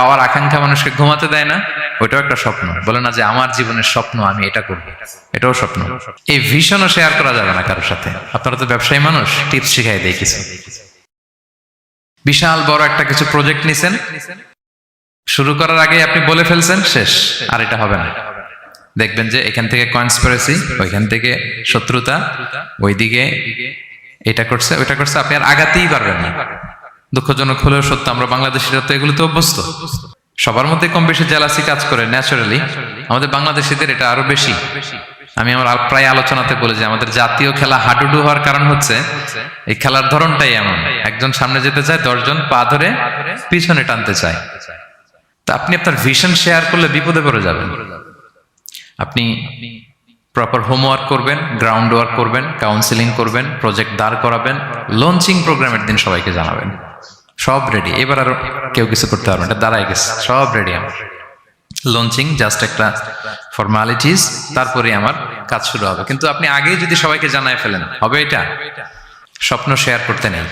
পাওয়ার আকাঙ্ক্ষা মানুষকে ঘুমাতে দেয় না, ওইটাও একটা স্বপ্ন। বলে না যে আমার জীবনের স্বপ্ন আমি এটা করব, এটাও স্বপ্ন। এই ভিশনও শেয়ার করা যাবে না কারোর সাথে। আপনারা তো ব্যবসায়ী মানুষ, টিপস শিখাই দেয় কিছু। বিশাল বড় একটা কিছু প্রজেক্ট নিছেন, শুরু করার আগে আপনি বলে ফেলছেন শেষ, আর এটা হবে না। দেখবেন যে এখান থেকে কনস্পিরেসি, ওইখান থেকে শত্রুতা, ওইদিকে এটা করছে ওইটা করছে, আপনি আর আগাতেই পারবেন না। দুঃখজনক হলেও সত্য, আমরা বাংলাদেশিরা তো এগুলো তো অভ্যস্ত। সবার মধ্যে কম বেশি জেলাসি কাজ করে ন্যাচারালি, আমাদের বাংলাদেশিদের এটা আরো বেশি। আমি আমার প্রায় আলোচনাতে বলি যে আমাদের জাতীয় খেলা হাডুডু হওয়ার কারণ হচ্ছে এই খেলার ধরনটাই এমন, একজন সামনে যেতে চায়, 10 জন পা ধরে পিছনে টানতে চায়। তা আপনি আপনার ভিশন শেয়ার করলে বিপদে পড়ে যাবেন। আপনি প্রপার হোমওয়ার্ক করবেন, গ্রাউন্ড ওয়ার্ক করবেন, কাউন্সিলিং করবেন, প্রজেক্ট দাঁড় করাবেন, লঞ্চিং প্রোগ্রামের দিন সবাইকে জানাবেন। সব রেডি, এবার আর কেউ কিছু করতে পারবেন, এটা দাঁড়ায় গেছে, সব রেডি আমার। লঞ্চিং জাস্ট একটা ফর্মালিটিস, তারপরে আমার কাজ শুরু হবে। কিন্তু আপনি আগেই যদি সবাইকে জানায় ফেলেন, হবে এটা? স্বপ্ন শেয়ার করতে নেই।